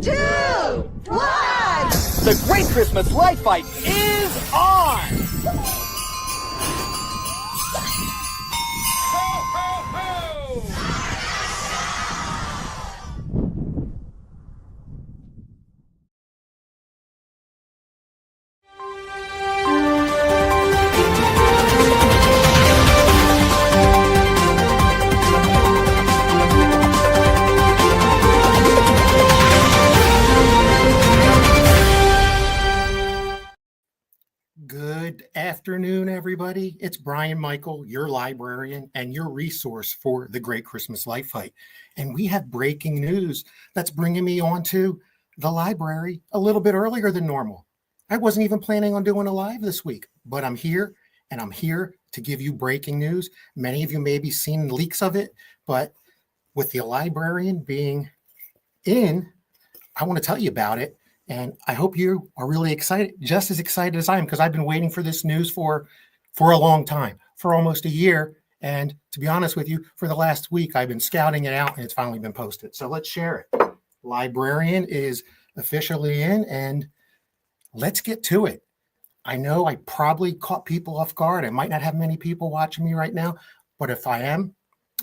2, 1! The Great Christmas Light Fight is on! Ho, ho, ho! Good afternoon, everybody. It's Brian Michael, your librarian and your resource for the Great Christmas Light Fight. And we have breaking news that's bringing me onto the library a little bit earlier than normal. I wasn't even planning on doing a live this week, but I'm here, and I'm here to give you breaking news. Many of you may be seeing leaks of it, but with the librarian being in, I want to tell you about it. And I hope you are really excited, just as excited as I am, because I've been waiting for this news for a long time, for almost a year. And to be honest with you, for the last week, I've been scouting it out, and it's finally been posted. So let's share it. Librarian is officially in, and let's get to it. I know I probably caught people off guard. I might not have many people watching me right now, but if I am,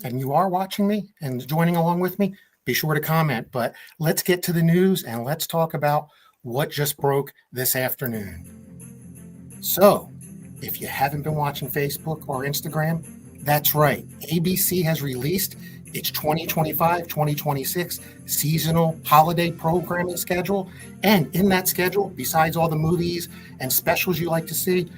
and you are watching me and joining along with me, be sure to comment. But let's get to the news and let's talk about what just broke this afternoon. So if you haven't been watching Facebook or Instagram, that's right. ABC has released its 2025-2026 seasonal holiday programming schedule. And in that schedule, besides all the movies and specials you like to see,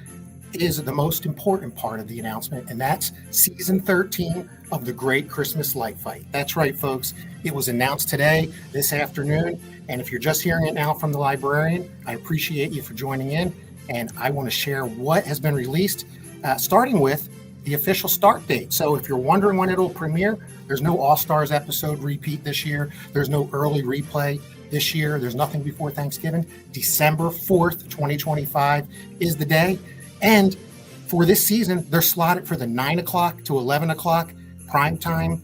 is the most important part of the announcement, and that's season 13 of the Great Christmas Light Fight. That's right, folks. It was announced today, this afternoon, and if you're just hearing it now from the librarian, I appreciate you for joining in, and I want to share what has been released, starting with the official start date. So if you're wondering when it'll premiere, there's no All-Stars episode repeat this year. There's no early replay this year. There's nothing before Thanksgiving. December 4th, 2025 is the day. And for this season, they're slotted for the 9 o'clock to 11 o'clock primetime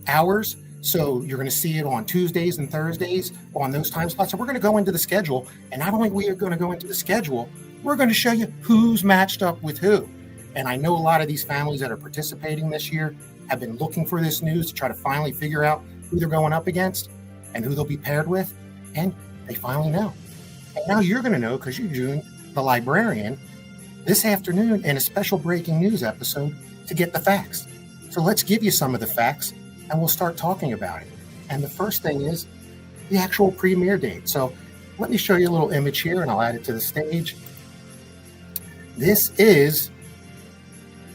hours. So you're going to see it on Tuesdays and Thursdays on those time slots. So we're going to go into the schedule. And not only we are going to go into the schedule, we're going to show you who's matched up with who. And I know a lot of these families that are participating this year have been looking for this news to try to finally figure out who they're going up against and who they'll be paired with. And they finally know. And now you're going to know, because you're doing the librarian this afternoon in a special breaking news episode to get the facts. So let's give you some of the facts and we'll start talking about it. And the first thing is the actual premiere date. So let me show you a little image here and I'll add it to the stage. This is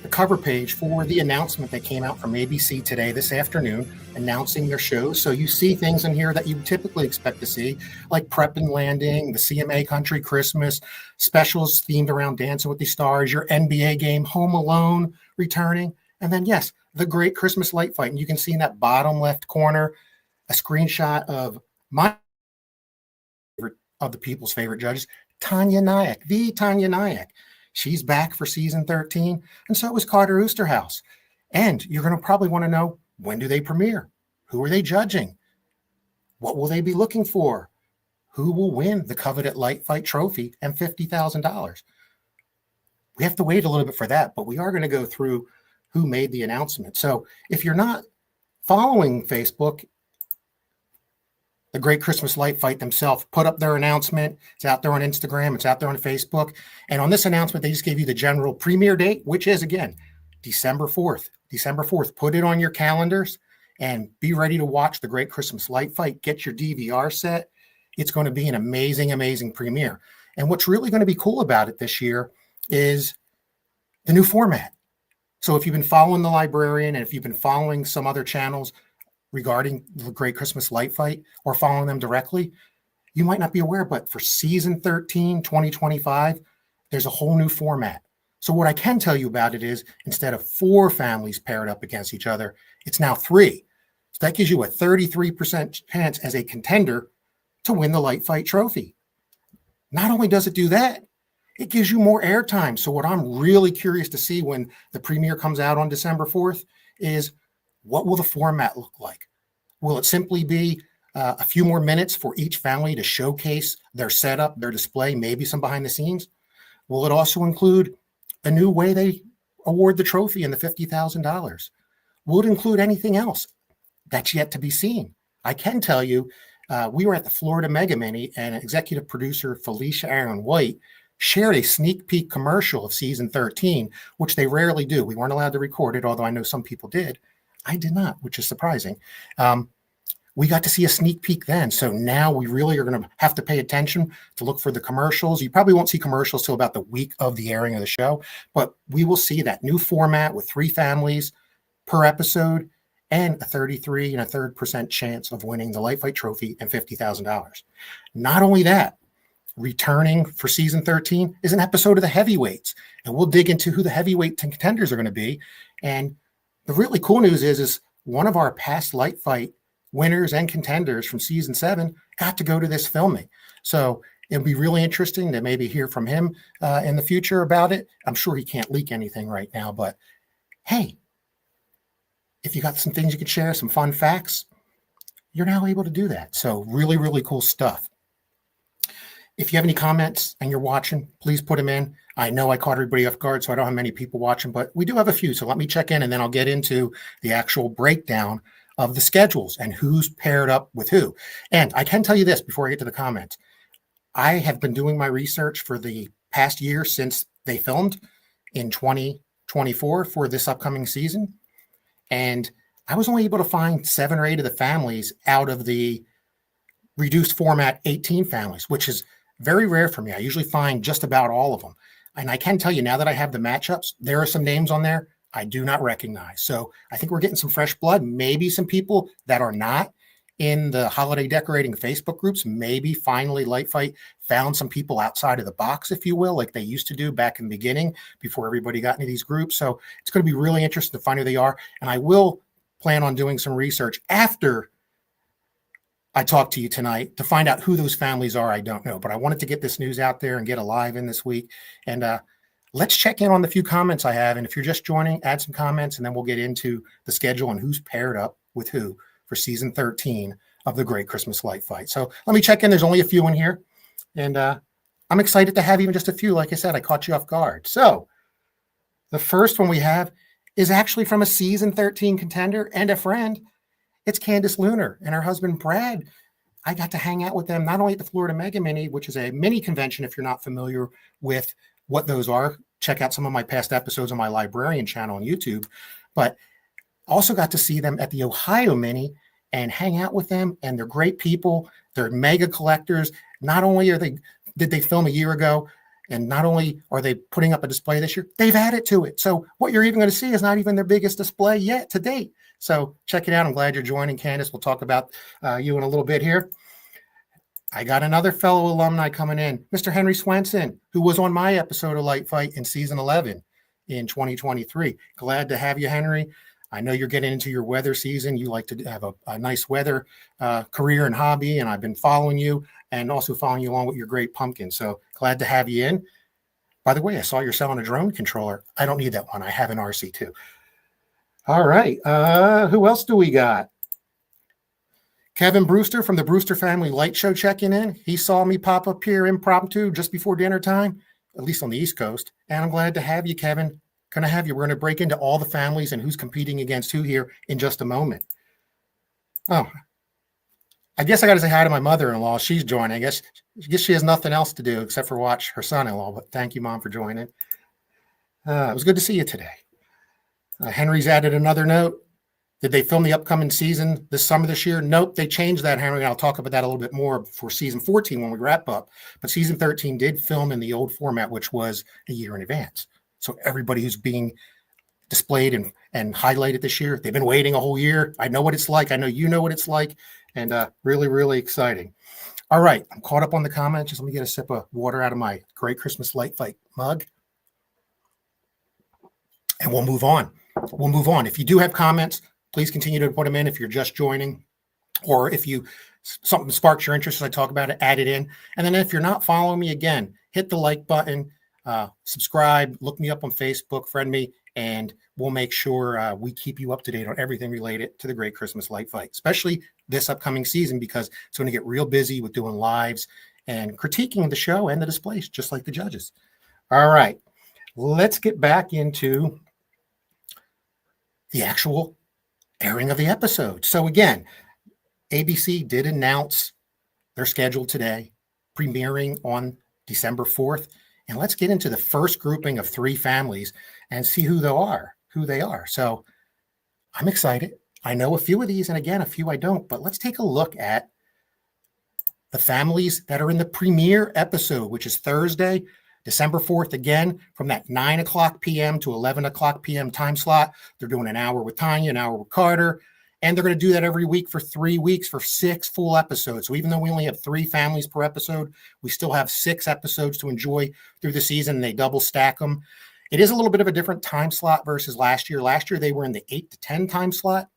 the cover page for the announcement that came out from ABC today, this afternoon, announcing their shows. So you see things in here that you typically expect to see, like Prep and Landing, the CMA Country Christmas, specials themed around Dancing with the Stars, your NBA game, Home Alone returning, and then, yes, the Great Christmas Light Fight. And you can see in that bottom left corner a screenshot of my favorite, of the people's favorite judges, Tanya Nyack, the Tanya Nyack. She's back for season 13, and so is Carter Oosterhouse. And you're going to probably want to know, when do they premiere? Who are they judging? What will they be looking for? Who will win the coveted Light Fight trophy and $50,000? We have to wait a little bit for that, but we are going to go through who made the announcement. So if you're not following Facebook, the Great Christmas Light Fight themselves put up their announcement. It's out there on Instagram. It's out there on Facebook. And on this announcement, they just gave you the general premiere date, which is, again, December 4th. December 4th. Put it on your calendars and be ready to watch the Great Christmas Light Fight. Get your DVR set. It's going to be an amazing, amazing premiere. And what's really going to be cool about it this year is the new format. So if you've been following the librarian and if you've been following some other channels regarding the Great Christmas Light Fight or following them directly, you might not be aware, but for season 13, 2025, there's a whole new format. So what I can tell you about it is, instead of 4 families paired up against each other, it's now 3. So that gives you a 33% chance as a contender to win the Light Fight trophy. Not only does it do that, it gives you more airtime. So what I'm really curious to see when the premiere comes out on December 4th is, what will the format look like? Will it simply be a few more minutes for each family to showcase their setup, their display, maybe some behind the scenes? Will it also include a new way they award the trophy and the $50,000? Will it include anything else? That's yet to be seen. I can tell you, we were at the Florida Mega Mini, and executive producer Felicia Aaron White shared a sneak peek commercial of season 13, which they rarely do. We weren't allowed to record it, although I know some people did. I did not, which is surprising. We got to see a sneak peek then. So now we really are going to have to pay attention to look for the commercials. You probably won't see commercials till about the week of the airing of the show, but we will see that new format with 3 families per episode and a 33% chance of winning the Light Fight Trophy and $50,000. Not only that, returning for season 13 is an episode of the heavyweights, and we'll dig into who the heavyweight contenders are going to be. And the really cool news is one of our past Light Fight winners and contenders from season 7 got to go to this filming. So it'll be really interesting to maybe hear from him in the future about it. I'm sure he can't leak anything right now, but hey, if you got some things you could share, some fun facts, you're now able to do that. So really, really cool stuff. If you have any comments and you're watching, please put them in. I know I caught everybody off guard, so I don't have many people watching, but we do have a few. So let me check in, and then I'll get into the actual breakdown of the schedules and who's paired up with who. And I can tell you this before I get to the comments. I have been doing my research for the past year since they filmed in 2024 for this upcoming season. And I was only able to find 7 or 8 of the families out of the reduced format 18 families, which is very rare for me. I usually find just about all of them. And I can tell you now that I have the matchups, there are some names on there I do not recognize. So I think we're getting some fresh blood. Maybe some people that are not in the holiday decorating Facebook groups, maybe finally Light Fight found some people outside of the box, if you will, like they used to do back in the beginning before everybody got into these groups. So it's going to be really interesting to find who they are. And I will plan on doing some research after I talk to you tonight to find out who those families are. I don't know, but I wanted to get this news out there and get a live in this week. And let's check in on the few comments I have. And if you're just joining, add some comments, and then we'll get into the schedule and who's paired up with who for season 13 of the Great Christmas Light Fight. So let me check in. There's only a few in here. And I'm excited to have even just a few. Like I said, I caught you off guard. So the first one we have is actually from a season 13 contender and a friend. It's Candace Lunar and her husband, Brad. I got to hang out with them not only at the Florida Mega Mini, which is a mini convention. If you're not familiar with what those are, check out some of my past episodes on my Librarian channel on YouTube. But also got to see them at the Ohio Mini and hang out with them. And they're great people. They're mega collectors. Not only did they film a year ago, and not only are they putting up a display this year, they've added to it. So what you're even going to see is not even their biggest display yet to date. So check it out. I'm glad you're joining, Candace. We'll talk about you in a little bit here. I got another fellow alumni coming in, Mr. Henry Swenson, who was on my episode of Light Fight in season 11 in 2023. Glad to have you, Henry. I know you're getting into your weather season. You like to have a nice weather career and hobby, and I've been following you and also following you along with your great pumpkin. So glad to have you in. By the way, I saw you're selling a drone controller. I don't need that one. I have an RC2. All right. Who else do we got? Kevin Brewster from the Brewster Family Light Show checking in. He saw me pop up here impromptu just before dinner time, at least on the East Coast. And I'm glad to have you, Kevin. Going to have you. We're going to break into all the families and who's competing against who here in just a moment. Oh, I guess I got to say hi to my mother-in-law. She's joining. I guess she has nothing else to do except for watch her son-in-law. But thank you, Mom, for joining. It was good to see you today. Henry's added another note. Did they film the upcoming season this summer this year? Nope, they changed that, Henry. I'll talk about that a little bit more for season 14 when we wrap up. But season 13 did film in the old format, which was a year in advance. So everybody who's being displayed and highlighted this year, they've been waiting a whole year. I know what it's like. I know you know what it's like. And really, really exciting. All right, I'm caught up on the comments. Just let me get a sip of water out of my Great Christmas Light Fight mug. And we'll move on. If you do have comments, please continue to put them in if you're just joining, or if something sparks your interest as I talk about it, add it in. And then if you're not following me, again, hit the like button, subscribe, look me up on Facebook, friend me, and we'll make sure we keep you up to date on everything related to the Great Christmas Light Fight, especially this upcoming season because it's going to get real busy with doing lives and critiquing the show and the displays, just like the judges. All right, let's get back into the actual airing of the episode. So again, ABC did announce their schedule today, premiering on December 4th. And let's get into the first grouping of 3 families and see who they are. So I'm excited. I know a few of these, and again, a few I don't, but let's take a look at the families that are in the premiere episode, which is Thursday, December 4th, again, from that 9 o'clock p.m. to 11 o'clock p.m. time slot. They're doing an hour with Tanya, an hour with Carter, and they're going to do that every week for 3 weeks for 6 full episodes. So even though we only have 3 families per episode, we still have 6 episodes to enjoy through the season, and they double stack them. It is a little bit of a different time slot versus last year. Last year, they were in the 8 to 10 time slot.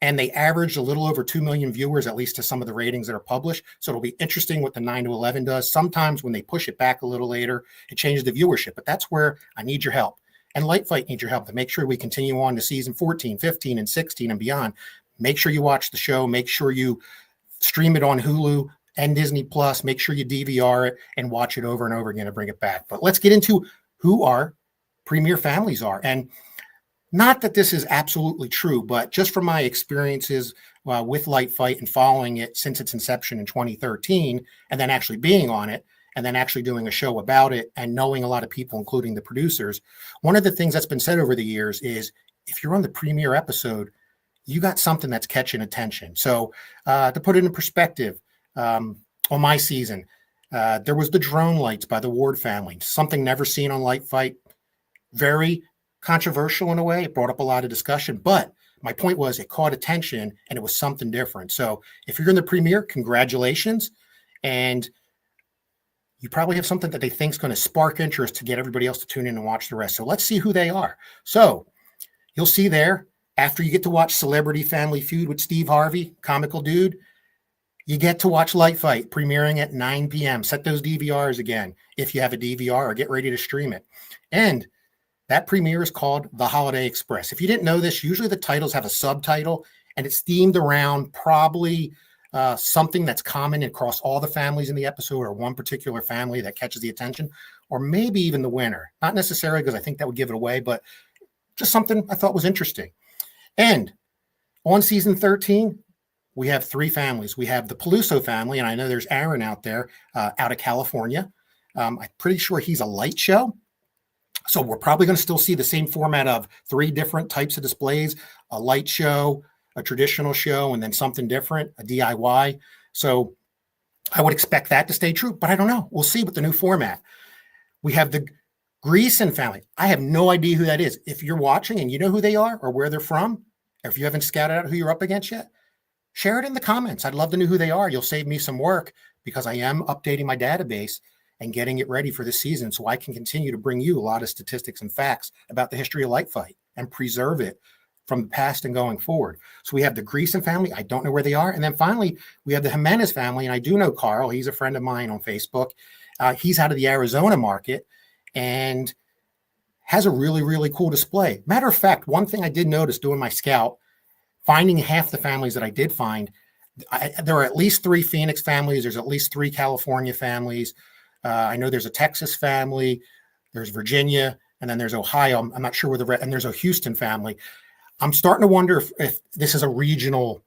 And they averaged a little over 2 million viewers, at least to some of the ratings that are published. So it'll be interesting what the 9 to 11 does. Sometimes when they push it back a little later, it changes the viewership. But that's where I need your help. And Light Fight needs your help to make sure we continue on to season 14, 15, and 16 and beyond. Make sure you watch the show. Make sure you stream it on Hulu and Disney Plus. Make sure you DVR it and watch it over and over again to bring it back. But let's get into who our premier families are. And not that this is absolutely true, but just from my experiences with Light Fight and following it since its inception in 2013, and then actually being on it, and then actually doing a show about it and knowing a lot of people, including the producers, one of the things that's been said over the years is if you're on the premiere episode, you got something that's catching attention. So to put it in perspective, on my season, there was the drone lights by the Ward family, something never seen on Light Fight. Very controversial in a way. It brought up a lot of discussion, but my point was it caught attention and it was something different. So if you're in the premiere, congratulations. And you probably have something that they think is going to spark interest to get everybody else to tune in and watch the rest. So let's see who they are. So you'll see there, after you get to watch Celebrity Family Feud with Steve Harvey, comical dude, you get to watch Light Fight premiering at 9 p.m. Set those DVRs again if you have a DVR or get ready to stream it. And that premiere is called The Holiday Express. If you didn't know this, usually the titles have a subtitle, and it's themed around probably something that's common across all the families in the episode or one particular family that catches the attention, or maybe even the winner. Not necessarily because I think that would give it away, but just something I thought was interesting. And on season 13, we have 3 families. We have the Peluso family, and I know there's Aaron out there out of California. I'm pretty sure he's a light show. So we're probably going to still see the same format of 3 different types of displays, a light show, a traditional show, and then something different, a DIY. So I would expect that to stay true, but I don't know. We'll see with the new format. We have the Greason family. I have no idea who that is. If you're watching and you know who they are or where they're from, or if you haven't scouted out who you're up against yet, share it in the comments. I'd love to know who they are. You'll save me some work because I am updating my database and getting it ready for this season so I can continue to bring you a lot of statistics and facts about the history of Light Fight and preserve it from the past and going forward. So we have the Greason family. I don't know where they are. And then finally, we have the Jimenez family. And I do know Carl. He's a friend of mine on Facebook. He's out of the Arizona market and has a really, really cool display. Matter of fact, one thing I did notice doing my scout, finding half the families that I did find, there are at least 3 Phoenix families. There's at least 3 California families. I know there's a Texas family, there's Virginia, and then there's Ohio. I'm not sure where and there's a Houston family. I'm starting to wonder if this is a regional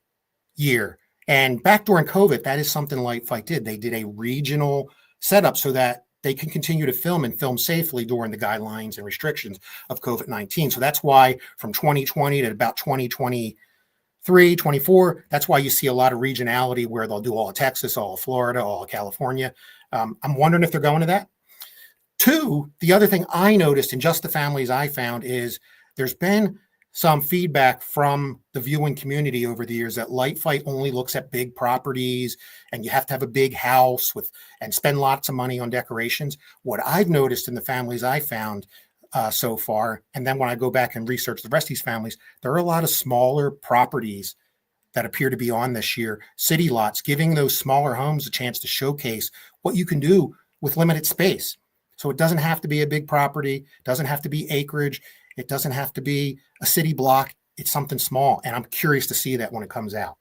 year. And back during COVID, that is something Light Fight did. They did a regional setup so that they can continue to film and film safely during the guidelines and restrictions of COVID-19. So that's why from 2020 to about 2023, 24, that's why you see a lot of regionality where they'll do all of Texas, all of Florida, all of California. I'm wondering if they're going to that. 2, the other thing I noticed in just the families I found is there's been some feedback from the viewing community over the years that Light Fight only looks at big properties and you have to have a big house and spend lots of money on decorations. What I've noticed in the families I found so far, and then when I go back and research the rest of these families, there are a lot of smaller properties that appear to be on this year, city lots, giving those smaller homes a chance to showcase what you can do with limited space. So it doesn't have to be a big property, doesn't have to be acreage, it doesn't have to be a city block. It's something small, and I'm curious to see that when it comes out.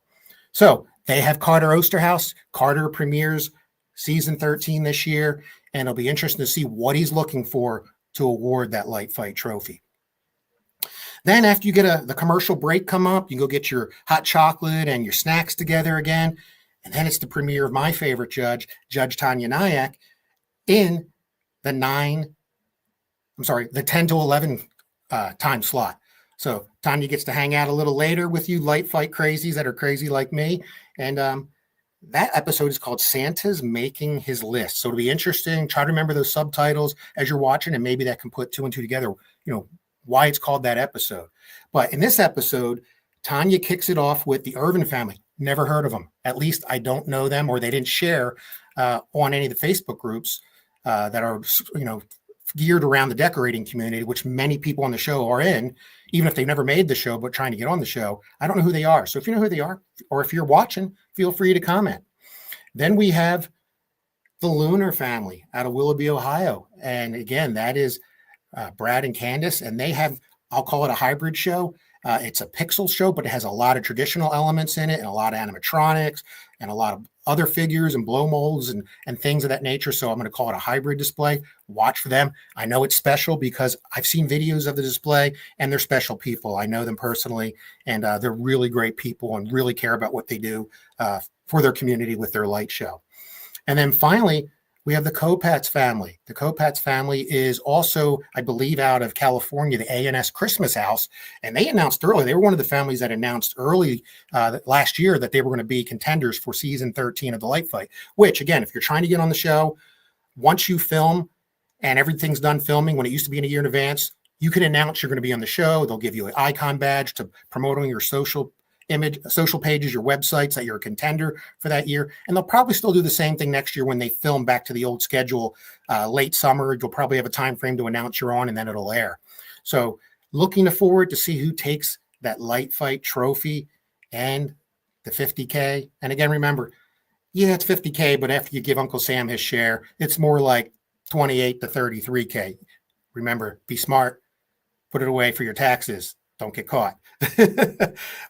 So they have Carter Osterhaus. Carter premieres season 13 this year, and it'll be interesting to see what he's looking for to award that Light Fight trophy. Then after you get the commercial break come up, you go get your hot chocolate and your snacks together again. And then it's the premiere of my favorite judge, Judge Tanya Nyack, in the 10 to 11 time slot. So Tanya gets to hang out a little later with you Light Fight crazies that are crazy like me. And that episode is called Santa's Making His List. So it'll be interesting. Try to remember those subtitles as you're watching, and maybe that can put two and two together, why it's called that episode. But in this episode, Tanya kicks it off with the Irvin family. Never heard of them. At least I don't know them, or they didn't share on any of the Facebook groups that are, geared around the decorating community, which many people on the show are in, even if they never made the show, but trying to get on the show. I don't know who they are. So if you know who they are, or if you're watching, feel free to comment. Then we have the Lunar family out of Willoughby, Ohio. And again, that is Brad and Candace, and they have, I'll call it a hybrid show. It's a pixel show, but it has a lot of traditional elements in it and a lot of animatronics and a lot of other figures and blow molds and things of that nature. So I'm going to call it a hybrid display. Watch for them. I know it's special because I've seen videos of the display, and they're special people. I know them personally, and they're really great people and really care about what they do for their community with their light show. And then finally, we have the Kopats family. The Kopats family is also, I believe, out of California, the A&S Christmas House. And they announced early, they were one of the families that announced early last year that they were going to be contenders for season 13 of the Light Fight, which, again, if you're trying to get on the show, once you film and everything's done filming, when it used to be in a year in advance, you can announce you're going to be on the show. They'll give you an icon badge to promote on your social pages, your websites, that you're a contender for that year. And they'll probably still do the same thing next year when they film back to the old schedule, late summer. You'll probably have a time frame to announce you're on, and then it'll air. So looking forward to see who takes that Light Fight trophy and the 50K. And again, remember, yeah, it's 50K, but after you give Uncle Sam his share, it's more like 28 to 33K. Remember, be smart, put it away for your taxes. Don't get caught.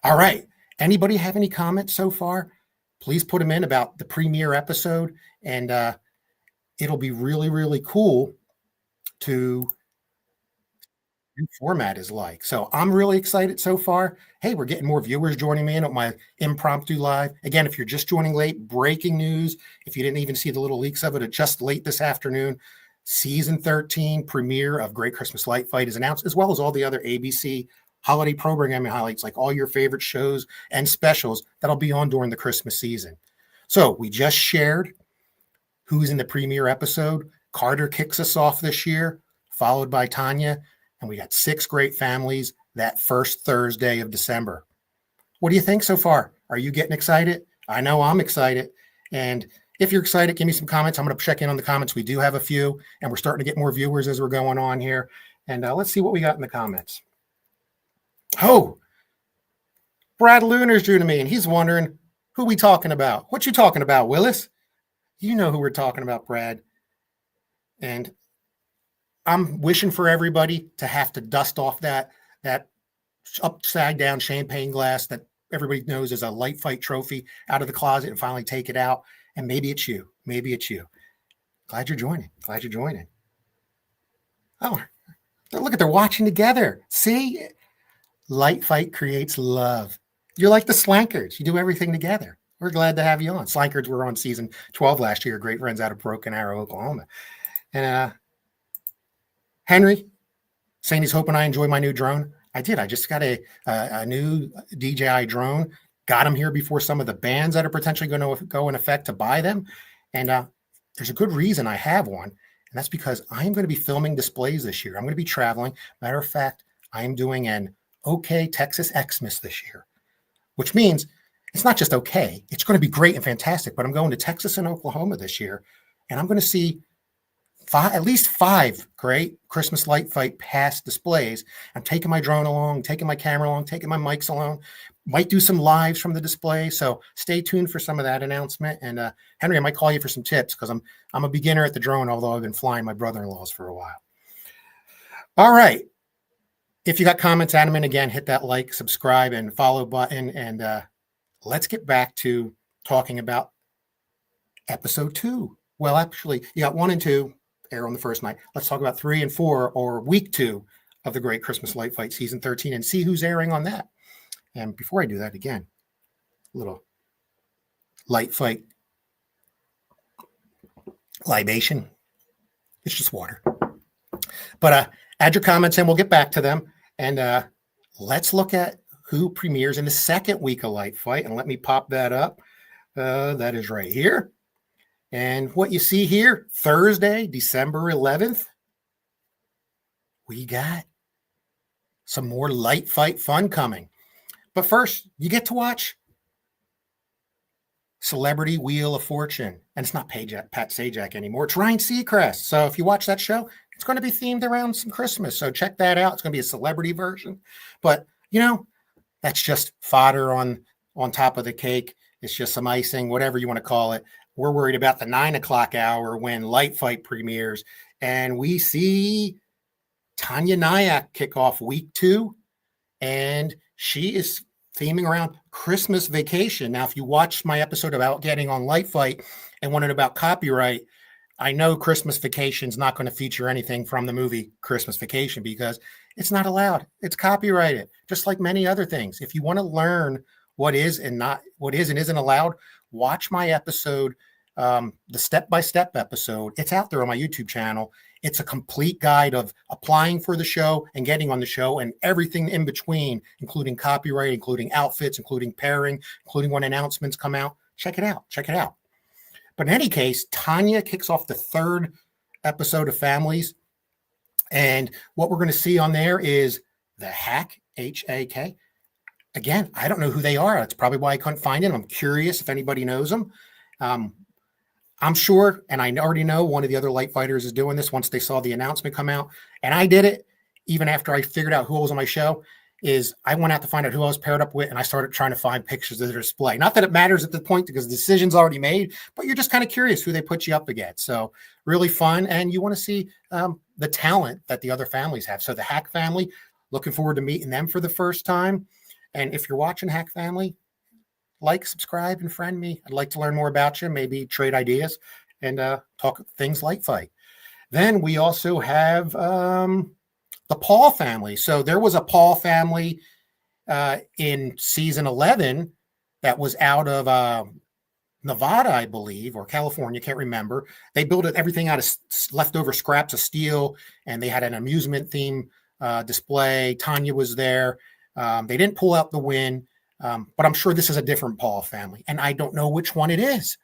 All right. Anybody have any comments so far? Please put them in about the premiere episode, and it'll be really, really cool to new format is like. So I'm really excited so far. Hey, we're getting more viewers joining me in on my impromptu live. Again, if you're just joining late, breaking news. If you didn't even see the little leaks of it, just late this afternoon, season 13 premiere of Great Christmas Light Fight is announced, as well as all the other ABC holiday programming highlights, like all your favorite shows and specials that'll be on during the Christmas season. So we just shared who's in the premiere episode. Carter kicks us off this year, followed by Tanya, and we got 6 great families that first Thursday of December. What do you think so far? Are you getting excited? I know I'm excited. And if you're excited, give me some comments. I'm going to check in on the comments. We do have a few, and we're starting to get more viewers as we're going on here. And let's see what we got in the comments. Oh, Brad Luner's drew to me, and he's wondering who we talking about. What you talking about, Willis? You know who we're talking about, Brad. And I'm wishing for everybody to have to dust off that upside down champagne glass that everybody knows is a Light Fight trophy out of the closet and finally take it out. And maybe it's you. Maybe it's you. Glad you're joining. Glad you're joining. Oh, look at, they're watching together. See? Light Fight creates love. You're like the Slankards. You do everything together. We're glad to have you on. Slankards were on season 12 last year. Great friends out of Broken Arrow, Oklahoma. And Henry saying he's hoping I enjoy my new drone. I did. I just got a new DJI drone. Got them here before some of the bans that are potentially going to go in effect to buy them. And there's a good reason I have one. And that's because I am going to be filming displays this year. I'm going to be traveling. Matter of fact, I am doing an OK Texas Xmas this year, which means it's not just okay. It's going to be great and fantastic, but I'm going to Texas and Oklahoma this year, and I'm going to see at least 5 great Christmas Light Fight past displays. I'm taking my drone along, taking my camera along, taking my mics along, might do some lives from the display. So stay tuned for some of that announcement. And Henry, I might call you for some tips because I'm a beginner at the drone, although I've been flying my brother-in-law's for a while. All right. If you got comments, add them in again, hit that like, subscribe, and follow button, and let's get back to talking about episode 2. Well, actually, you got 1 and 2 air on the first night. Let's talk about 3 and 4, or week 2 of the Great Christmas Light Fight season 13, and see who's airing on that. And before I do that, again, little light fight libation. It's just water. But add your comments and we'll get back to them. And let's look at who premieres in the second week of Light Fight. And let me pop that up. That is right here. And what you see here, Thursday, December 11th, we got some more Light Fight fun coming. But first, you get to watch Celebrity Wheel of Fortune. And it's not Pat Sajak anymore. It's Ryan Seacrest. So if you watch that show, it's going to be themed around some Christmas. So check that out. It's going to be a celebrity version. But, that's just fodder on top of the cake. It's just some icing, whatever you want to call it. We're worried about the 9 o'clock hour when Light Fight premieres. And we see Tanya Nyack kick off week 2. And she is theming around Christmas Vacation. Now, if you watched my episode about getting on Light Fight and wanted about copyright, I know Christmas Vacation is not going to feature anything from the movie Christmas Vacation because it's not allowed. It's copyrighted, just like many other things. If you want to learn what is and isn't allowed, watch my episode, the step-by-step episode. It's out there on my YouTube channel. It's a complete guide of applying for the show and getting on the show and everything in between, including copyright, including outfits, including pairing, including when announcements come out. Check it out. Check it out. But in any case, Tanya kicks off the 3rd episode of Families. And what we're going to see on there is the Hack, H-A-K. Again, I don't know who they are. That's probably why I couldn't find them. I'm curious if anybody knows them. I'm sure, and I already know one of the other Light Fighters is doing this once they saw the announcement come out. And I did it even after I figured out who was on my show, is I went out to find out who I was paired up with, and I started trying to find pictures of their display. Not that it matters at the point because the decision's already made, but you're just kind of curious who they put you up against. So really fun, and you want to see the talent that the other families have. So the Hack family, looking forward to meeting them for the first time. And if you're watching Hack Family, like, subscribe, and friend me. I'd like to learn more about you, maybe trade ideas, and talk things Light Fight. Then we also have the Paul family. So there was a Paul family in season 11 that was out of Nevada, I believe, or California, can't remember. They built everything out of leftover scraps of steel, and they had an amusement theme display. Tanya was there. They didn't pull out the win, but I'm sure this is a different Paul family, and I don't know which one it is.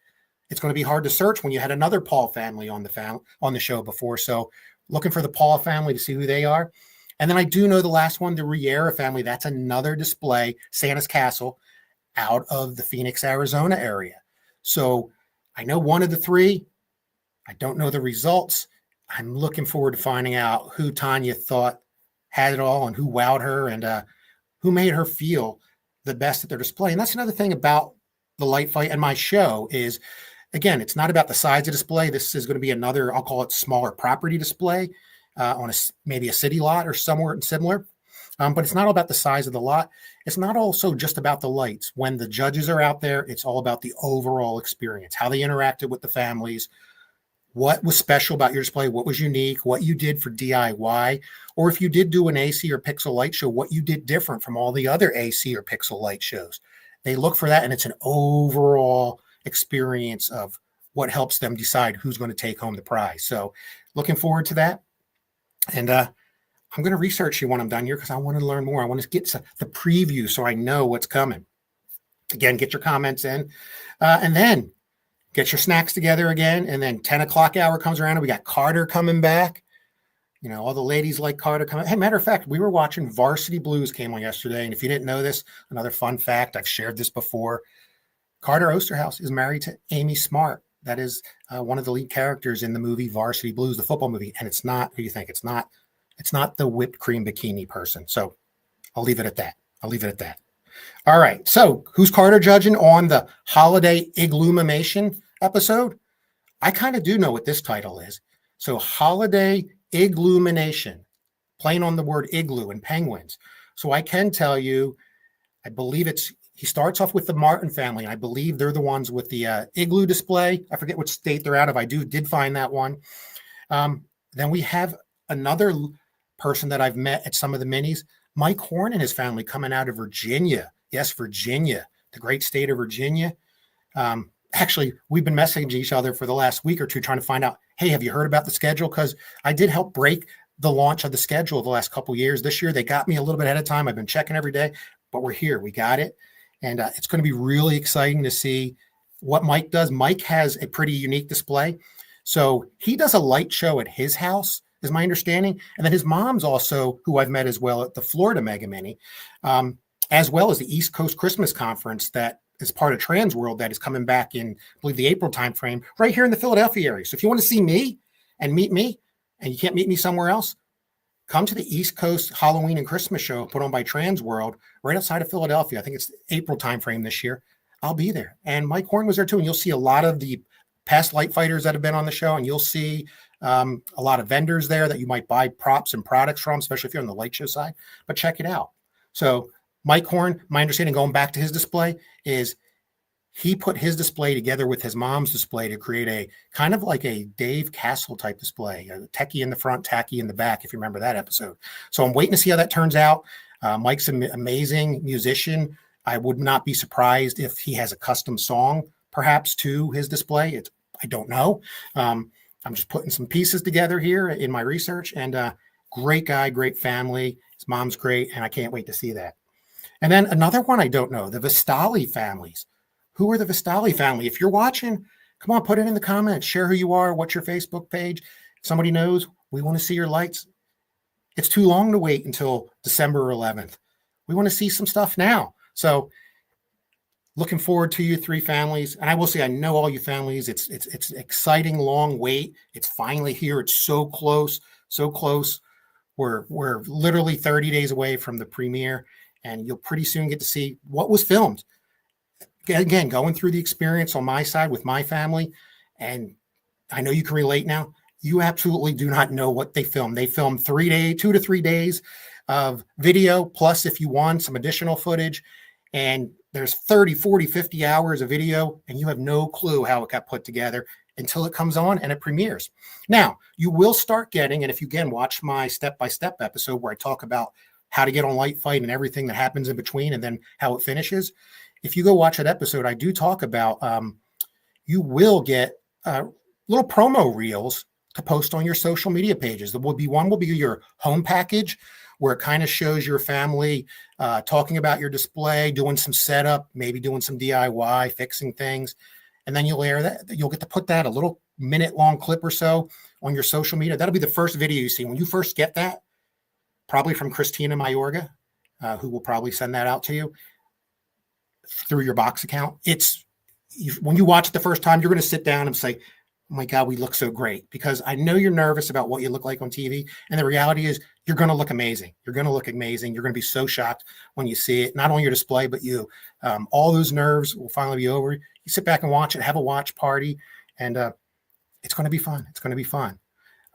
It's going to be hard to search when you had another Paul family on the show before. So looking for the Paul family to see who they are. And then I do know the last one, the Riera family. That's another display, Santa's Castle, out of the Phoenix, Arizona area. So I know one of the 3. I don't know the results. I'm looking forward to finding out who Tanya thought had it all and who wowed her and who made her feel the best at their display. And that's another thing about the Light Fight and my show is, again, it's not about the size of display. This is going to be another, I'll call it smaller property display on maybe a city lot or somewhere similar. But it's not all about the size of the lot. It's not also just about the lights. When the judges are out there, it's all about the overall experience, how they interacted with the families, what was special about your display, what was unique, what you did for DIY, or if you did do an AC or Pixel Light show, what you did different from all the other AC or Pixel Light shows. They look for that, and it's an overall experience of what helps them decide who's going to take home the prize. So looking forward to that. And I'm going to research you when I'm done here because I want to learn more. I want to get the preview so I know what's coming. Again, get your comments in. And then get your snacks together again. And then 10 o'clock hour comes around and we got Carter coming back. You know, all the ladies like Carter coming. Hey, matter of fact, we were watching Varsity Blues came on yesterday. And if you didn't know this, another fun fact, I've shared this before. Carter Osterhaus is married to Amy Smart. That is one of the lead characters in the movie Varsity Blues, the football movie. And it's not who you think. It's not the whipped cream bikini person. So I'll leave it at that. All right. So who's Carter judging on the Holiday Iglumimation episode? I kind of do know what this title is. So Holiday Iglumination, playing on the word igloo and penguins. So I can tell you, I believe it's he starts off with the Martin family, and I believe they're the ones with the igloo display. I forget what state they're out of. I did find that one. Then we have another person that I've met at some of the minis, Mike Horn and his family coming out of Virginia. Yes, Virginia, the great state of Virginia. Actually, we've been messaging each other for the last week or two trying to find out, hey, have you heard about the schedule? Because I did help break the launch of the schedule the last couple of years. This year, they got me a little bit ahead of time. I've been checking every day, but we're here. We got it. And it's going to be really exciting to see what Mike does. Mike has a pretty unique display. So he does a light show at his house, is my understanding. And then his mom's also, who I've met as well at the Florida Mega Mini, as well as the East Coast Christmas Conference that is part of Trans World that is coming back in, I believe, the April timeframe, right here in the Philadelphia area. So if you want to see me and meet me, and you can't meet me somewhere else, come to the East Coast Halloween and Christmas show put on by Trans World right outside of Philadelphia. I think it's April timeframe this year. I'll be there. And Mike Horn was there too. And you'll see a lot of the past light fighters that have been on the show. And you'll see a lot of vendors there that you might buy props and products from, especially if you're on the light show side. But check it out. So Mike Horn, my understanding, going back to his display, is he put his display together with his mom's display to create a kind of like a Dave Castle type display, a techie in the front, tacky in the back, if you remember that episode. So I'm waiting to see how that turns out. Mike's an amazing musician. I would not be surprised if he has a custom song, perhaps, to his display. I don't know. I'm just putting some pieces together here in my research. And great guy, great family. His mom's great, and I can't wait to see that. And then another one I don't know, the Vistali families. Who are the Vistali family? If you're watching, come on, put it in the comments. Share who you are. What's your Facebook page? Somebody knows. We want to see your lights. It's too long to wait until December 11th. We want to see some stuff now. So looking forward to you three families. And I will say, I know all you families. It's an exciting, long wait. It's finally here. It's so close, so close. We're literally 30 days away from the premiere, and you'll pretty soon get to see what was filmed. Again, going through the experience on my side with my family, and I know you can relate now. You absolutely do not know what they filmed. They filmed 2 to 3 days of video, plus if you want some additional footage, and there's 30, 40, 50 hours of video, and you have no clue how it got put together until it comes on and it premieres. Now, you will start getting, and if you again watch my step-by-step episode where I talk about how to get on Light Fight and everything that happens in between and then how it finishes, if you go watch that episode, I do talk about you will get little promo reels to post on your social media pages. One will be your home package, where it kind of shows your family talking about your display, doing some setup, maybe doing some DIY, fixing things. And then you'll air that. You'll get to put that, a little minute-long clip or so, on your social media. That'll be the first video you see. When you first get that, probably from Christina Mayorga, who will probably send that out to you through your box account. When you watch it the first time, you're going to sit down and say, oh my God, we look so great, because I know you're nervous about what you look like on TV. And the reality is you're going to look amazing. You're going to look amazing. You're going to be so shocked when you see it, not on your display, but you, all those nerves will finally be over. You sit back and watch it, have a watch party, and it's going to be fun. It's going to be fun.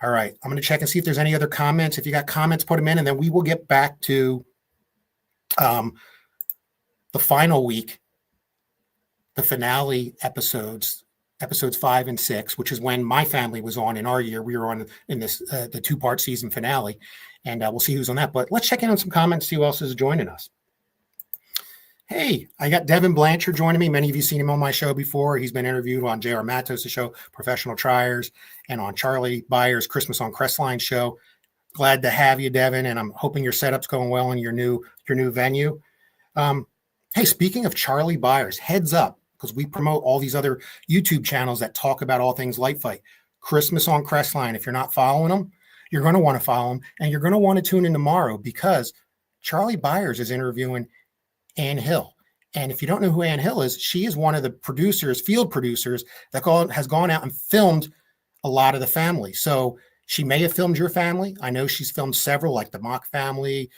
All right. I'm going to check and see if there's any other comments. If you got comments, put them in, and then we will get back to the final week, the finale episodes 5 and 6, which is when my family was on in our year. We were on in this the 2-part season finale, and we'll see who's on that. But let's check in on some comments, see who else is joining us. Hey, I got Devin Blanchard joining me. Many of you seen him on my show before. He's been interviewed on J.R. Matos' show, Professional Triers, and on Charlie Byers' Christmas on Crestline show. Glad to have you, Devin, and I'm hoping your setup's going well in your new venue. Hey, speaking of Charlie Byers, heads up, because we promote all these other YouTube channels that talk about all things Light Fight. Christmas on Crestline. If you're not following them, you're going to want to follow them, and you're going to want to tune in tomorrow, because Charlie Byers is interviewing Ann Hill. And if you don't know who Ann Hill is, she is one of the producers, field producers, that has gone out and filmed a lot of the family. So she may have filmed your family. I know she's filmed several, like the Mock family,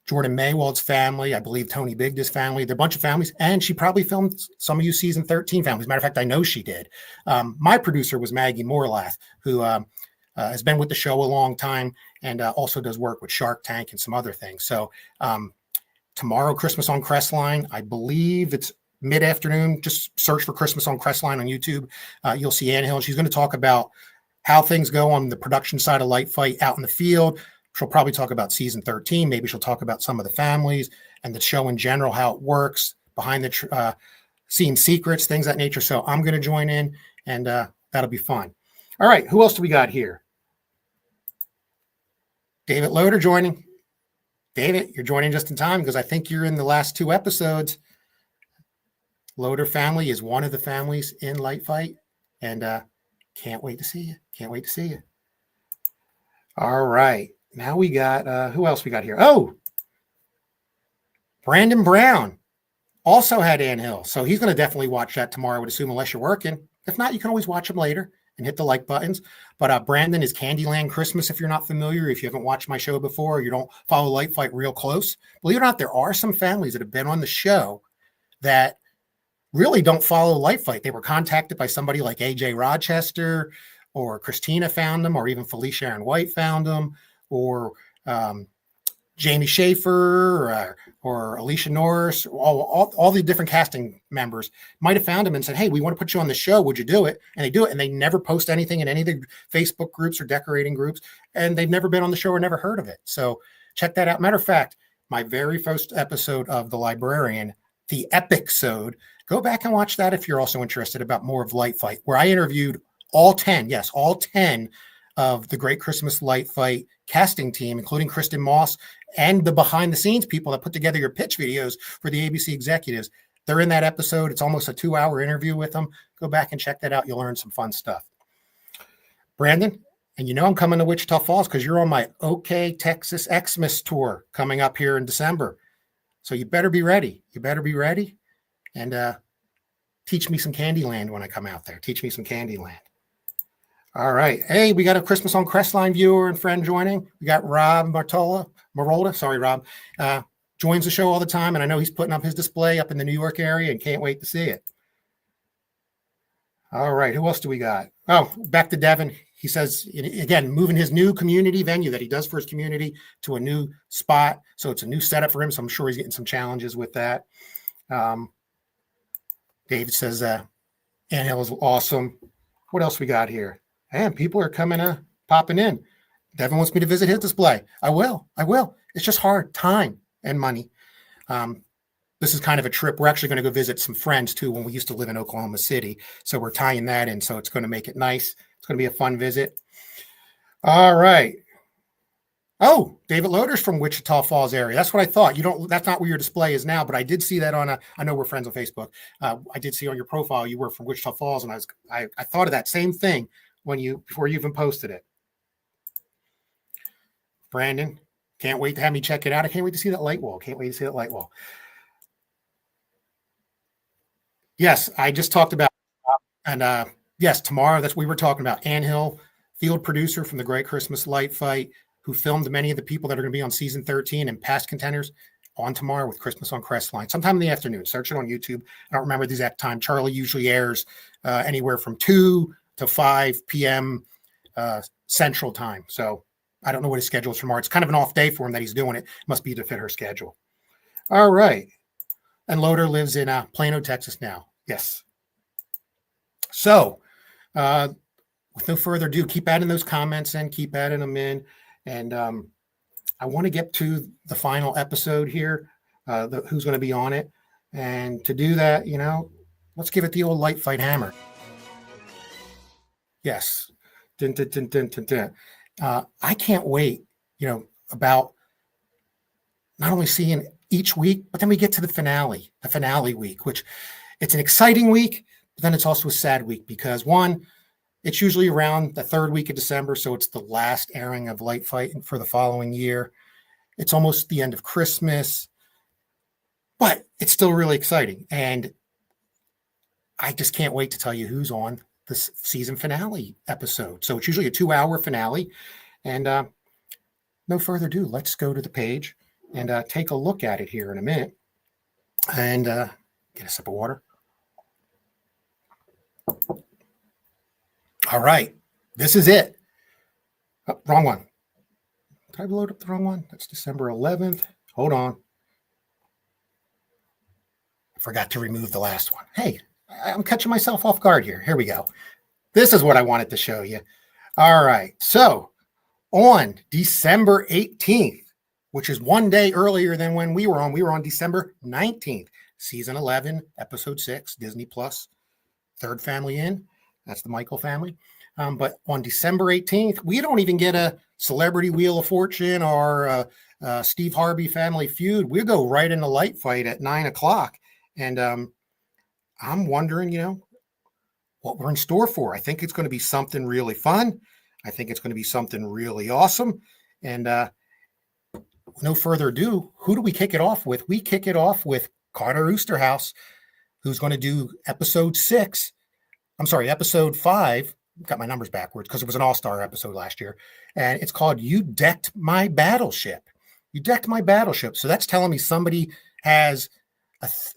Jordan Maywald's family, I believe Tony Bigda's family. There are a bunch of families, and she probably filmed some of you season 13 families. Matter of fact, I know she did. My producer was Maggie Morlath, who has been with the show a long time, and also does work with Shark Tank and some other things. So tomorrow, Christmas on Crestline. I believe it's mid-afternoon. Just search for Christmas on Crestline on YouTube. You'll see Ann Hill. She's going to talk about how things go on the production side of Light Fight out in the field. She'll probably talk about season 13. Maybe she'll talk about some of the families and the show in general, how it works, behind the scene secrets, things of that nature. So I'm going to join in, and that'll be fun. All right, who else do we got here? David Loader joining. David, you're joining just in time because I think you're in the last 2 episodes. Loader family is one of the families in Light Fight, and can't wait to see you. Can't wait to see you. All right. Now we got, who else we got here? Oh, Brandon Brown also had Ann Hill. So he's going to definitely watch that tomorrow, I would assume, unless you're working. If not, you can always watch him later and hit the like buttons. But Brandon is Candyland Christmas, if you're not familiar, if you haven't watched my show before, or you don't follow Light Fight real close. Believe it or not, there are some families that have been on the show that really don't follow Light Fight. They were contacted by somebody like AJ Rochester, or Christina found them, or even Felicia Aaron White found them, or Jamie Schaefer, or Alicia Norris, all the different casting members might have found him and said, hey, we want to put you on the show. Would you do it? And they do it. And they never post anything in any of the Facebook groups or decorating groups. And they've never been on the show or never heard of it. So check that out. Matter of fact, my very first episode of The Librarian, the epic-sode, go back and watch that if you're also interested about more of Light Fight, where I interviewed all 10 of the Great Christmas Light Fight casting team, including Kristen Moss and the behind the scenes people that put together your pitch videos for the ABC executives. They're in that episode. It's almost a 2-hour interview with them. Go back and check that out. You'll learn some fun stuff. Brandon, and you know I'm coming to Wichita Falls because you're on my OK Texas Xmas tour coming up here in December. So you better be ready. You better be ready. And teach me some Candyland when I come out there. Teach me some Candyland. All right. Hey, we got a Christmas on Crestline viewer and friend joining. We got Rob Marolda. Sorry, Rob. Joins the show all the time, and I know he's putting up his display up in the New York area and can't wait to see it. All right. Who else do we got? Oh, back to Devin. He says, again, moving his new community venue that he does for his community to a new spot. So it's a new setup for him. So I'm sure he's getting some challenges with that. David says, Ann Hill is awesome. What else we got here? And people are popping in. Devin wants me to visit his display. I will. It's just hard, time and money. This is kind of a trip. We're actually going to go visit some friends too when we used to live in Oklahoma City. So we're tying that in. So it's going to make it nice. It's going to be a fun visit. All right. Oh, David Loader's from Wichita Falls area. That's what I thought. That's not where your display is now, but I did see that I know we're friends on Facebook. I did see on your profile you were from Wichita Falls, and I thought of that same thing before you even posted it. Brandon, can't wait to have me check it out. I can't wait to see that light wall. Yes, I just talked about, and yes, tomorrow, that's what we were talking about. Ann Hill, field producer from the Great Christmas Light Fight, who filmed many of the people that are going to be on season 13 and past contenders, on tomorrow with Christmas on Crestline, sometime in the afternoon. Search it on YouTube. I don't remember the exact time. Charlie usually airs anywhere from 2 to 5 p.m. Central time. So I don't know what his schedule is tomorrow. It's kind of an off day for him that he's doing it. Must be to fit her schedule. All right. And Loader lives in Plano, Texas now. Yes. So with no further ado, keep adding those comments in, keep adding them in. And I want to get to the final episode here, who's going to be on it. And to do that, let's give it the old Light Fight hammer. Yes. Dun, dun, dun, dun, dun, dun. I can't wait, about not only seeing each week, but then we get to the finale week, which it's an exciting week, but then it's also a sad week because one, it's usually around the 3rd week of December, so it's the last airing of Light Fight for the following year. It's almost the end of Christmas, but it's still really exciting. And I just can't wait to tell you who's on this season finale episode. So it's usually a 2-hour finale. And no further ado, let's go to the page and take a look at it here in a minute. And get a sip of water. All right, this is it. Oh, wrong one. Did I load up the wrong one? That's December 11th. Hold on. Forgot to remove the last one. Hey, I'm catching myself off guard here. Here we go. This is what I wanted to show you. All right. So on December 18th, which is one day earlier than when we were on December 19th, season 11, episode 6, Disney Plus, third family in. That's the Michael family. But on December 18th, we don't even get a Celebrity Wheel of Fortune or Steve Harvey Family Feud. We go right into Light Fight at 9 o'clock. And I'm wondering, what we're in store for. I think it's going to be something really fun. I think it's going to be something really awesome. And no further ado, who do we kick it off with? We kick it off with Carter Oosterhouse, who's going to do episode 5. Got my numbers backwards because it was an all-star episode last year. And it's called You Decked My Battleship. You Decked My Battleship. So that's telling me somebody has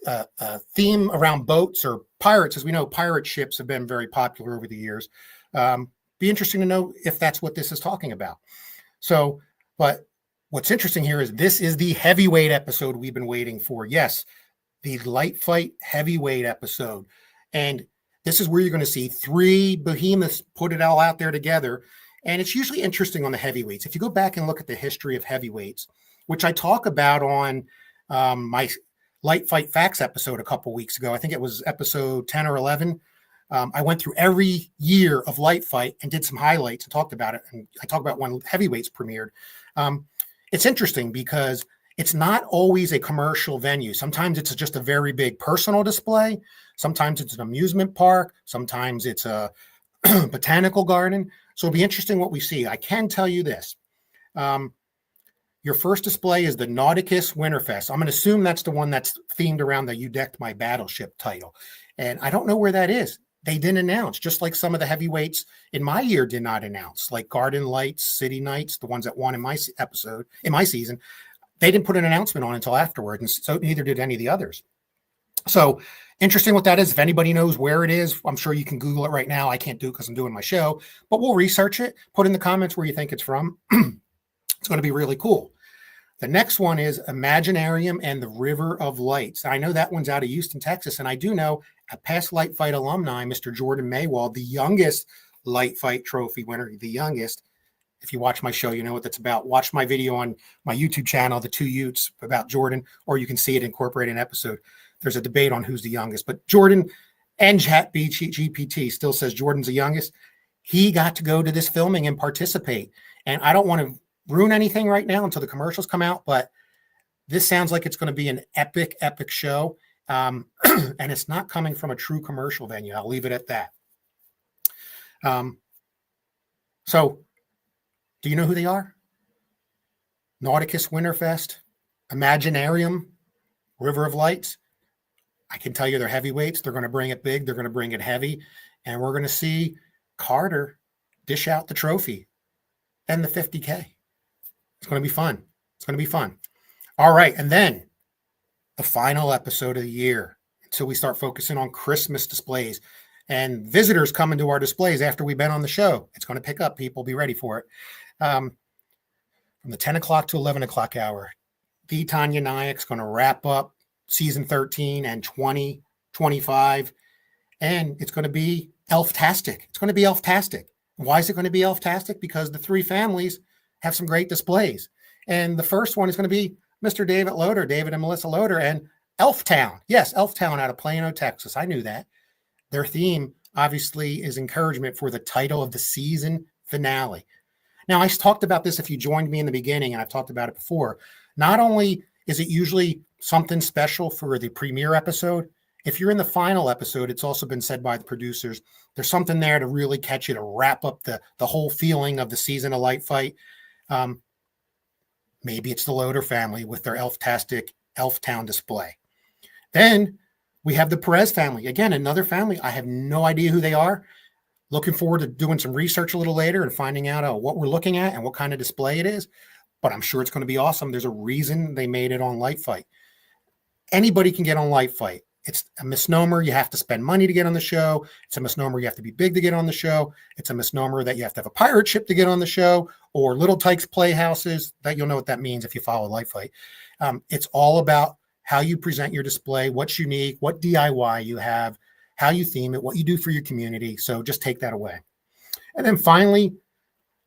a theme around boats or pirates. As we know, pirate ships have been very popular over the years. Be interesting to know if that's what this is talking about. So, but what's interesting here is this is the heavyweight episode we've been waiting for. Yes, the Light Fight heavyweight episode. And this is where you're going to see 3 behemoths put it all out there together. And it's usually interesting on the heavyweights. If you go back and look at the history of heavyweights, which I talk about on my Light Fight Facts episode a couple weeks ago, I think it was episode 10 or 11. I went through every year of Light Fight and did some highlights and talked about it. And I talked about when heavyweights premiered. It's interesting because it's not always a commercial venue. Sometimes it's just a very big personal display. Sometimes it's an amusement park. Sometimes it's a botanical garden. So it'll be interesting what we see. I can tell you this. Your first display is the Nauticus Winterfest. I'm going to assume that's the one that's themed around the You Decked My Battleship title. And I don't know where that is. They didn't announce, just like some of the heavyweights in my year did not announce, like Garden Lights, City Nights, the ones that won in my season. They didn't put an announcement on until afterward, and so neither did any of the others. So interesting what that is. If anybody knows where it is, I'm sure you can Google it right now. I can't do it because I'm doing my show, but we'll research it. Put in the comments where you think it's from. It's going to be really cool. The next one is Imaginarium and the River of Lights. I know that one's out of Houston, Texas, and I do know a past Light Fight alumni, Mr. Jordan Maywald, the youngest Light Fight trophy winner, the youngest. If you watch my show, you know what that's about. Watch my video on my YouTube channel, The Two Utes, about Jordan, or you can see it incorporated in an episode. There's a debate on who's the youngest, but Jordan and GPT still says Jordan's the youngest. He got to go to this filming and participate. And I don't want to ruin anything right now until the commercials come out, but this sounds like it's going to be an epic, epic show. And it's not coming from a true commercial venue. I'll leave it at that. So do you know who they are? Nauticus Winterfest, Imaginarium, River of Lights. I can tell you they're heavyweights. They're going to bring it big. They're going to bring it heavy. And we're going to see Carter dish out the trophy and the 50K. It's going to be fun. It's going to be fun. All right. And then the final episode of the year until we start focusing on Christmas displays and visitors coming to our displays after we've been on the show. It's going to pick up, people. Be ready for it. From the 10 o'clock to 11 o'clock hour, the Tanya Nayak's going to wrap up season 13 and 2025. And it's going to be Elf-tastic. It's going to be Elf-tastic. Why is it going to be Elf-tastic? Because the 3 families have some great displays. And the first one is going to be Mr. David and Melissa Loader, and Elftown. Yes, Elftown out of Plano, Texas. I knew that. Their theme, obviously, is encouragement for the title of the season finale. Now, I talked about this if you joined me in the beginning, and I've talked about it before. Not only is it usually something special for the premiere episode, if you're in the final episode, it's also been said by the producers, there's something there to really catch you, to wrap up the whole feeling of the season of Light Fight. Maybe it's the Loader family with their Elf-tastic Elftown display. Then we have the Perez family. Again, another family. I have no idea who they are. Looking forward to doing some research a little later and finding out what we're looking at and what kind of display it is. But I'm sure it's going to be awesome. There's a reason they made it on Light Fight. Anybody can get on Light Fight. It's a misnomer. You have to spend money to get on the show. It's a misnomer. You have to be big to get on the show. It's a misnomer that you have to have a pirate ship to get on the show, or Little Tykes Playhouses. That you'll know what that means if you follow Light Fight. It's all about how you present your display, what's unique, what DIY you have, how you theme it, what you do for your community. So just take that away. And then finally,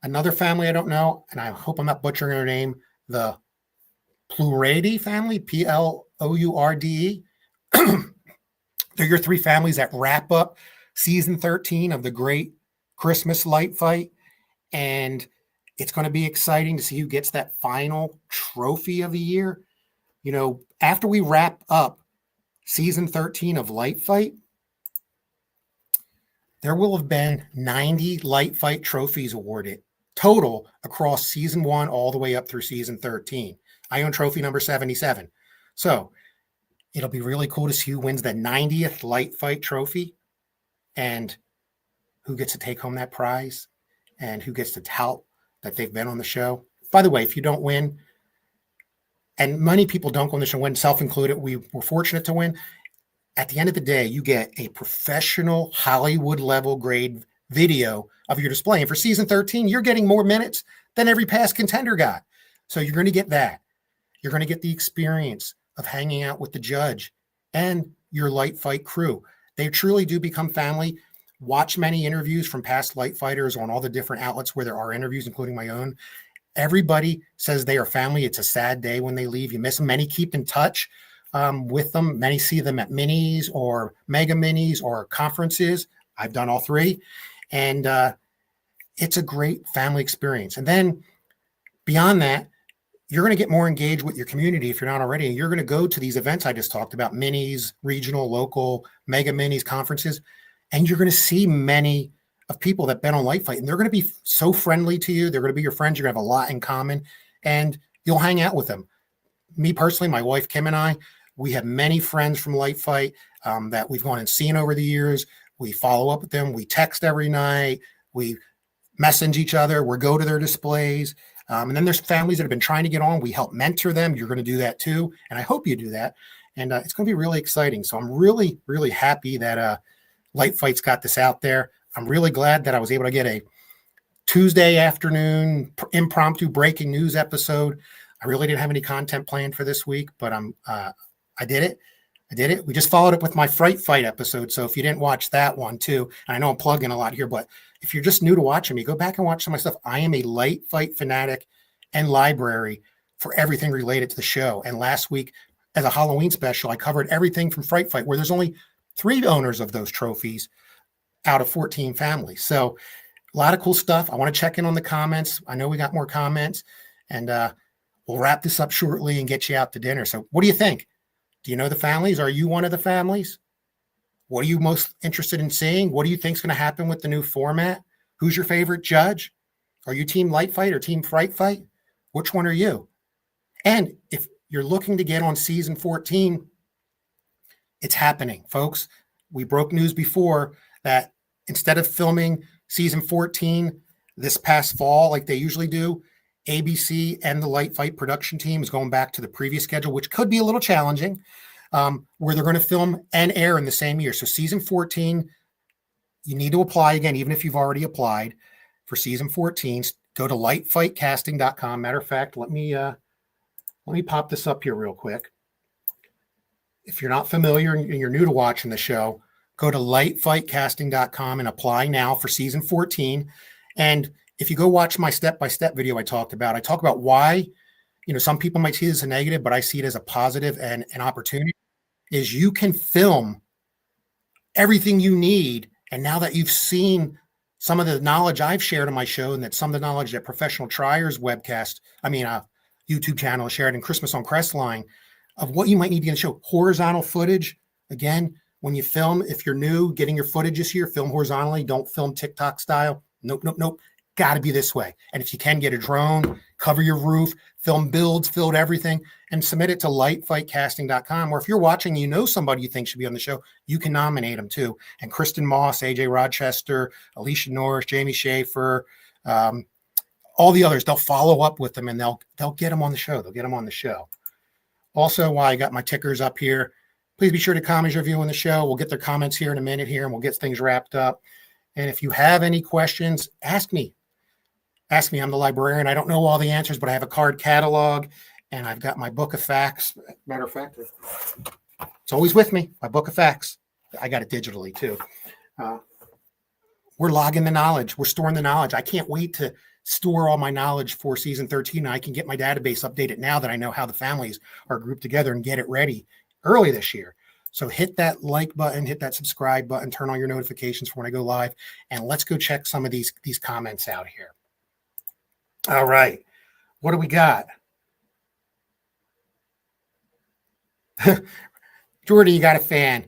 another family I don't know, and I hope I'm not butchering her name, the Plourde family, Plourde. They're your three families that wrap up season 13 of the Great Christmas Light Fight. And it's going to be exciting to see who gets that final trophy of the year. You know, after we wrap up season 13 of Light Fight, there will have been 90 Light Fight trophies awarded total across season 1 all the way up through season 13. I own trophy number 77. So it'll be really cool to see who wins the 90th Light Fight trophy and who gets to take home that prize and who gets to tout that they've been on the show. By the way, if you don't win, and many people don't go on the show, win, self-included, we were fortunate to win. At the end of the day, you get a professional Hollywood level grade video of your display. And for season 13, you're getting more minutes than every past contender got. So you're going to get that. You're going to get the experience of hanging out with the judge and your Light Fight crew. They truly do become family. Watch many interviews from past Light Fighters on all the different outlets where there are interviews, including my own. Everybody says they are family. It's a sad day when they leave. You miss them. Many keep in touch with them. Many see them at minis or mega minis or conferences. I've done all three. And it's a great family experience. And then beyond that, you're going to get more engaged with your community if you're not already. And you're going to go to these events I just talked about, minis, regional, local, mega minis, conferences, and you're going to see many of people that bet on Light Fight. And they're going to be so friendly to you. They're going to be your friends. You're going to have a lot in common, and you'll hang out with them. Me personally, my wife, Kim, and I, we have many friends from Light Fight that we've gone and seen over the years. We follow up with them. We text every night. We message each other. We go to their displays. And then there's families that have been trying to get on. We help mentor them. You're going to do that too. And I hope you do that. And it's going to be really exciting. So I'm really, really happy that Light Fight's got this out there. I'm really glad that I was able to get a Tuesday afternoon impromptu breaking news episode. I really didn't have any content planned for this week, but I did it. We just followed up with my Fright Fight episode. So if you didn't watch that one too, and I know I'm plugging a lot here, but if you're just new to watching me, go back and watch some of my stuff. I am a Light Fight fanatic and library for everything related to the show. And last week, as a Halloween special, I covered everything from Fright Fight, where there's only 3 owners of those trophies out of 14 families. So a lot of cool stuff. I want to check in on the comments. I know we got more comments, and we'll wrap this up shortly and get you out to dinner. So what do you think? Do you know the families? Are you one of the families? What are you most interested in seeing? What do you think is going to happen with the new format? Who's your favorite judge? Are you team Light Fight or team Fright Fight? Which one are you? And if you're looking to get on season 14, it's happening, folks. We broke news before that instead of filming season 14 this past fall like they usually do, ABC and the Light Fight production team is going back to the previous schedule, which could be a little challenging, where they're going to film and air in the same year. So season 14, you need to apply again, even if you've already applied for season 14. Go to lightfightcasting.com. Matter of fact, let me pop this up here real quick. If you're not familiar and you're new to watching the show, go to lightfightcasting.com and apply now for season 14. And if you go watch my step-by-step video I talk about why, some people might see this as a negative, but I see it as a positive and an opportunity, is you can film everything you need. And now that you've seen some of the knowledge I've shared on my show, and that some of the knowledge that Professional Triers YouTube channel shared in Christmas on Crestline, of what you might need to get a show. Horizontal footage. Again, when you film, if you're new, getting your footage this year, film horizontally. Don't film TikTok style. Nope. Got to be this way. And if you can, get a drone, cover your roof, film builds, fill everything, and submit it to lightfightcasting.com. Or if you're watching, somebody you think should be on the show, you can nominate them too. And Kristen Moss, AJ Rochester, Alicia Norris, Jamie Schaefer, all the others, they'll follow up with them and they'll get them on the show. Also, while I got my tickers up here, please be sure to comment your review on the show. We'll get their comments here in a minute here, and we'll get things wrapped up. And if you have any questions, ask me. I'm the librarian. I don't know all the answers, but I have a card catalog, And I've got my book of facts. Matter of fact, it's always with me, my book of facts. I got it digitally too. We're logging the knowledge. We're storing the knowledge. I can't wait to store all my knowledge for season 13. I can get my database updated now that I know how the families are grouped together and get it ready early this year. So hit that like button, hit that subscribe button, turn on your notifications for when I go live, and let's go check some of these comments out here. All right. What do we got? Jordan, you got a fan.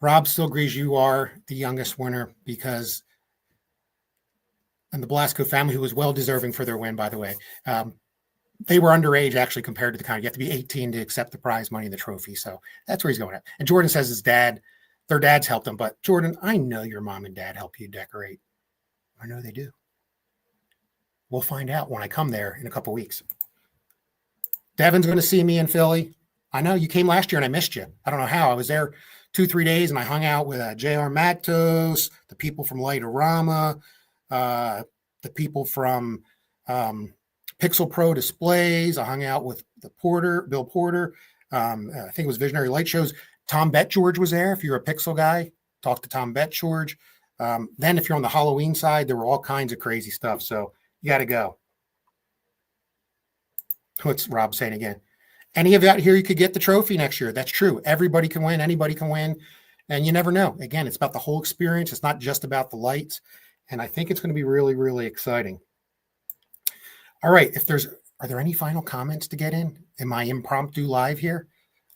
Rob still agrees you are the youngest winner because, and the Blasco family, who was well deserving for their win, by the way, they were underage actually compared to the county. You have to be 18 to accept the prize money and the trophy. So that's where he's going at. And Jordan says his dad, their dads helped him. But Jordan, I know your mom and dad help you decorate. I know they do. We'll find out when I come there in a couple weeks. Devin's going to see me in Philly. I know you came last year and I missed you. I don't know how. I was there 2-3 days and I hung out with J.R. Matos, the people from Lightorama, the people from Pixel Pro Displays. I hung out with Bill Porter. I think it was Visionary Light Shows. Tom Betgeorge was there. If you're a Pixel guy, talk to Tom Betgeorge. Then if you're on the Halloween side, there were all kinds of crazy stuff. So you got to go. What's Rob saying again? Any of you out here, you could get the trophy next year. That's true. Everybody can win. Anybody can win. And you never know. Again, it's about the whole experience. It's not just about the lights. And I think it's going to be really, really exciting. All right. Are there any final comments to get in my impromptu live here?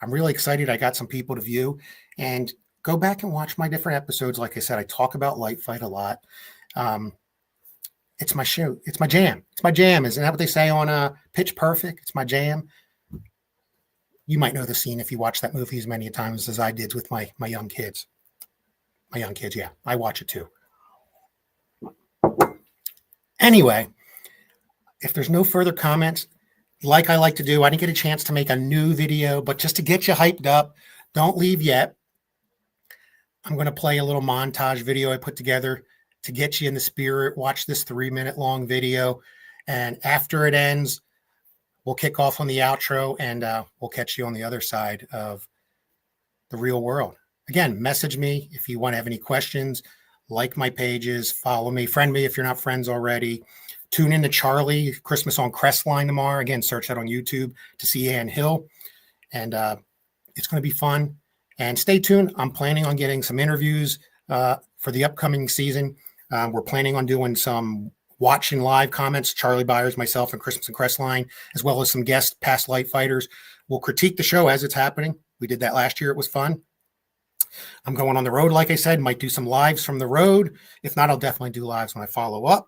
I'm really excited. I got some people to view, and go back and watch my different episodes. Like I said, I talk about Light Fight a lot. It's my show. It's my jam. It's my jam. Isn't that what they say on Pitch Perfect? It's my jam. You might know the scene if you watch that movie as many times as I did with my young kids. My young kids, yeah. I watch it too. Anyway, if there's no further comments, like I like to do, I didn't get a chance to make a new video, but just to get you hyped up, don't leave yet. I'm going to play a little montage video I put together to get you in the spirit. Watch this 3-minute long video. And after it ends, we'll kick off on the outro, and we'll catch you on the other side of the real world. Again, message me if you want to have any questions. Like my pages, follow me, friend me if you're not friends already. Tune in to Charlie, Christmas on Crestline tomorrow. Again, search that on YouTube to see Ann Hill. And it's going to be fun. And stay tuned. I'm planning on getting some interviews for the upcoming season. We're planning on doing some watching live comments, Charlie Byers, myself, and Christmas and Crestline, as well as some guest past light fighters. We'll critique the show as it's happening. We did that last year. It was fun. I'm going on the road, like I said, might do some lives from the road. If not, I'll definitely do lives when I follow up.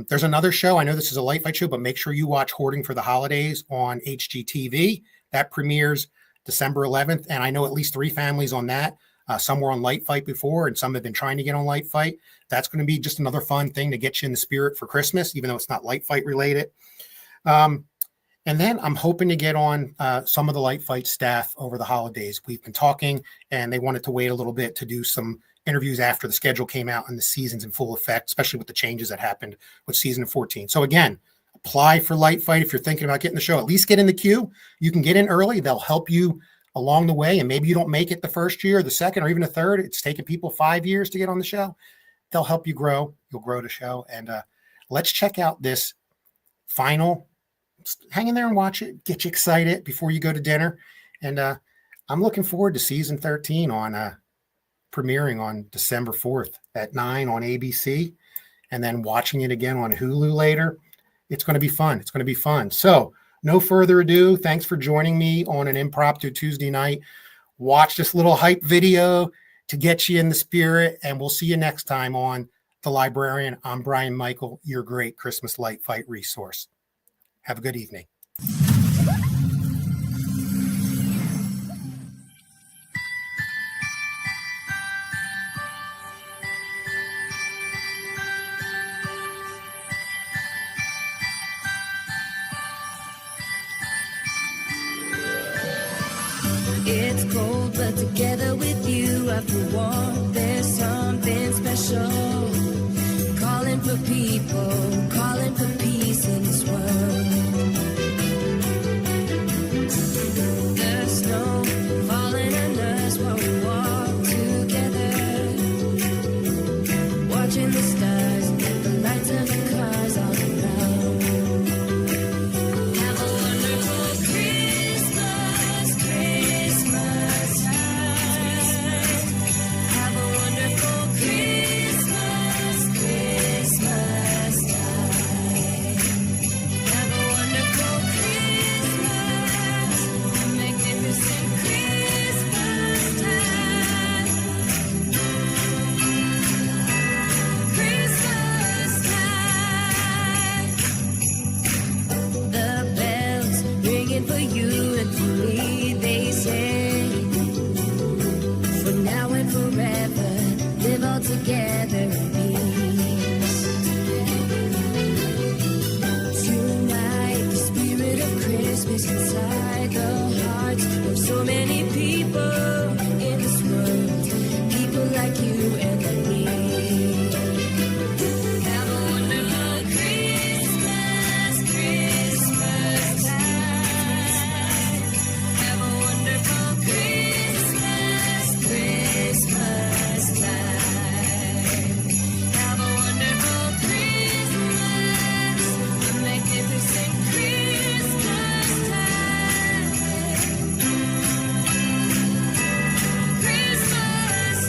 There's another show. I know this is a light fight show, but make sure you watch Hoarding for the Holidays on HGTV. That premieres December 11th, and I know at least 3 families on that. Some were on Light Fight before, and some have been trying to get on Light Fight. That's going to be just another fun thing to get you in the spirit for Christmas, even though it's not Light Fight related. And then I'm hoping to get on some of the Light Fight staff over the holidays. We've been talking, and they wanted to wait a little bit to do some interviews after the schedule came out and the season's in full effect, especially with the changes that happened with season 14. So again, apply for Light Fight if you're thinking about getting the show. At least get in the queue. You can get in early. They'll help you along the way, and maybe you don't make it the first year, the second, or even the third. It's taken people 5 years to get on the show. They'll help you grow. You'll grow the show. And let's check out this final. Hang in there and watch it. Get you excited before you go to dinner. And I'm looking forward to season 13 on premiering on December 4th at 9 on ABC, and then watching it again on Hulu later. It's going to be fun. It's going to be fun. So no further ado. Thanks for joining me on an impromptu Tuesday night. Watch this little hype video to get you in the spirit, and we'll see you next time on The Librarian. I'm Brian Michael, your great Christmas light fight resource. Have a good evening. It's cold, but together with you, I feel warm. There's something special. Calling for people, calling for peace in this world. watching the stars, the lights of the cars all around. Have a wonderful Christmas, Christmas time. Have a wonderful Christmas, Christmas time. Have a wonderful Christmas, a magnificent Christmas time. Christmas time. The bells ringing for you and for me, they say, for now and forever, live all together in peace. Tonight, the spirit of Christmas inside the hearts of so many people in this world, people like you and like me. Have a wonderful Christmas, Christmas time. Have a wonderful Christmas, Christmas time. Have a wonderful Christmas, a magnificent Christmas time. Christmas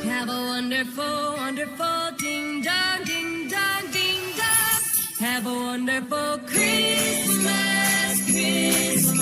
Have a wonderful, wonderful ding dong, ding dong, ding dong. Have a wonderful Christmas, Christmas.